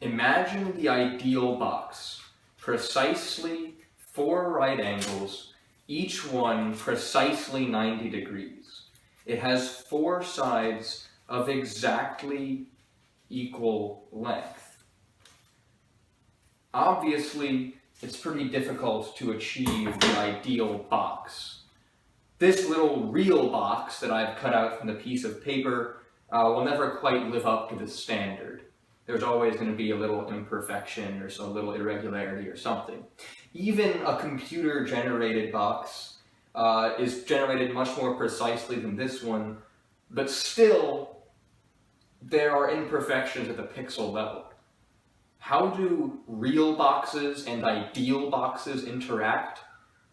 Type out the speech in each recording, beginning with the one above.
Imagine the ideal box, precisely 4 right angles, each one precisely 90 degrees. It has 4 sides of exactly equal length. Obviously, it's pretty difficult to achieve the ideal box. This little real box that I've cut out from the piece of paper will never quite live up to the standard. There's always going to be a little imperfection or a little irregularity or something. Even a computer-generated box is generated much more precisely than this one, but still there are imperfections at the pixel level. How do real boxes and ideal boxes interact,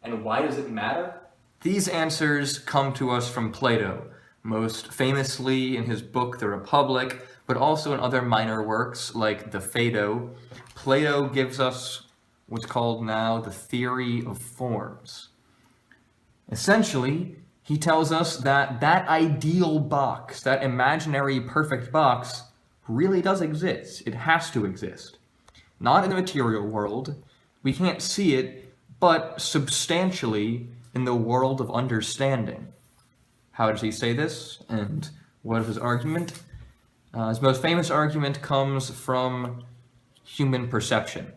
and why does it matter? These answers come to us from Plato, most famously in his book The Republic, but also in other minor works like the Phaedo. Plato gives us what's called now the theory of forms. Essentially, he tells us that that ideal box, that imaginary perfect box, really does exist. It has to exist. Not in the material world, we can't see it, but substantially in the world of understanding. How does he say this, and what is his argument? His most famous argument comes from human perception.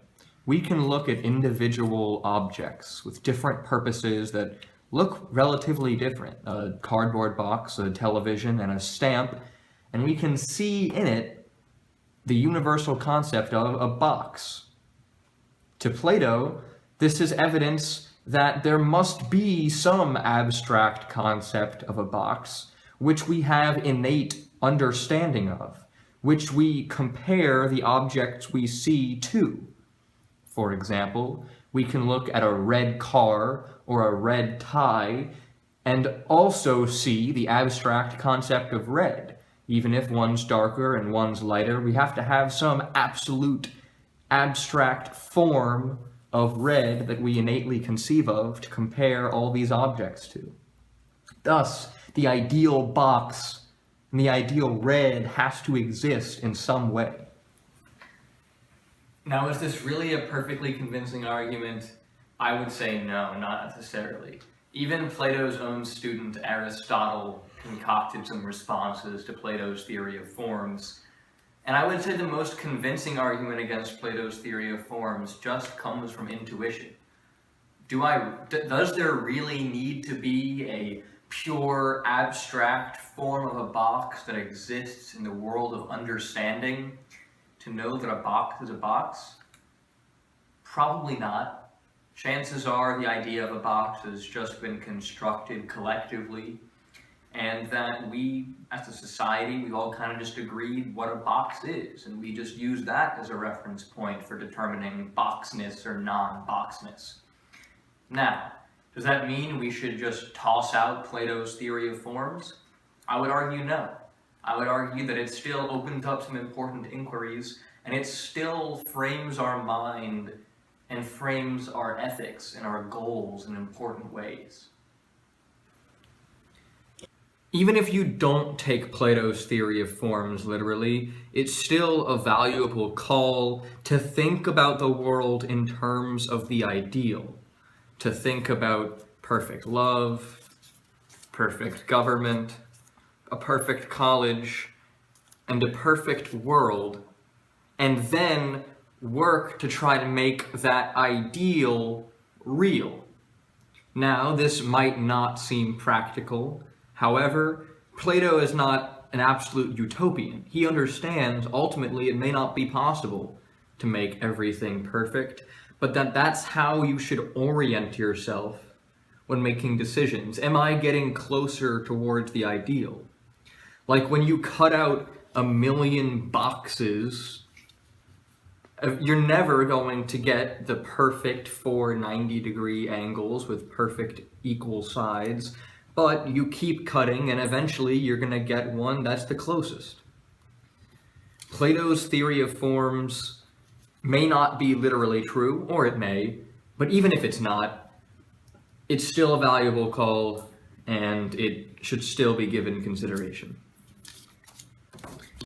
We can look at individual objects with different purposes that look relatively different. A cardboard box, a television, and a stamp, and we can see in it the universal concept of a box. To Plato, this is evidence that there must be some abstract concept of a box which we have innate understanding of, which we compare the objects we see to. For example, we can look at a red car or a red tie and also see the abstract concept of red. Even if one's darker and one's lighter, we have to have some absolute abstract form of red that we innately conceive of to compare all these objects to. Thus, the ideal box and the ideal red has to exist in some way. Now, is this really a perfectly convincing argument? I would say no, not necessarily. Even Plato's own student Aristotle concocted some responses to Plato's theory of forms. And I would say the most convincing argument against Plato's theory of forms just comes from intuition. Does there really need to be a pure abstract form of a box that exists in the world of understanding to know that a box is a box? Probably not. Chances are the idea of a box has just been constructed collectively, and that we, as a society, we all kind of just agreed what a box is, and we just use that as a reference point for determining boxness or non-boxness. Now, does that mean we should just toss out Plato's theory of forms? I would argue no. I would argue that it still opens up some important inquiries, and it still frames our mind and frames our ethics and our goals in important ways. Even if you don't take Plato's theory of forms literally, it's still a valuable call to think about the world in terms of the ideal, to think about perfect love, perfect government, a perfect college, and a perfect world, and then work to try to make that ideal real. Now, this might not seem practical. However, Plato is not an absolute utopian. He understands, ultimately, it may not be possible to make everything perfect, but that's how you should orient yourself when making decisions. Am I getting closer towards the ideal? Like when you cut out 1,000,000 boxes, you're never going to get the perfect 4 90-degree angles with perfect equal sides, but you keep cutting and eventually you're going to get one that's the closest. Plato's theory of forms may not be literally true, or it may, but even if it's not, it's still a valuable call and it should still be given consideration.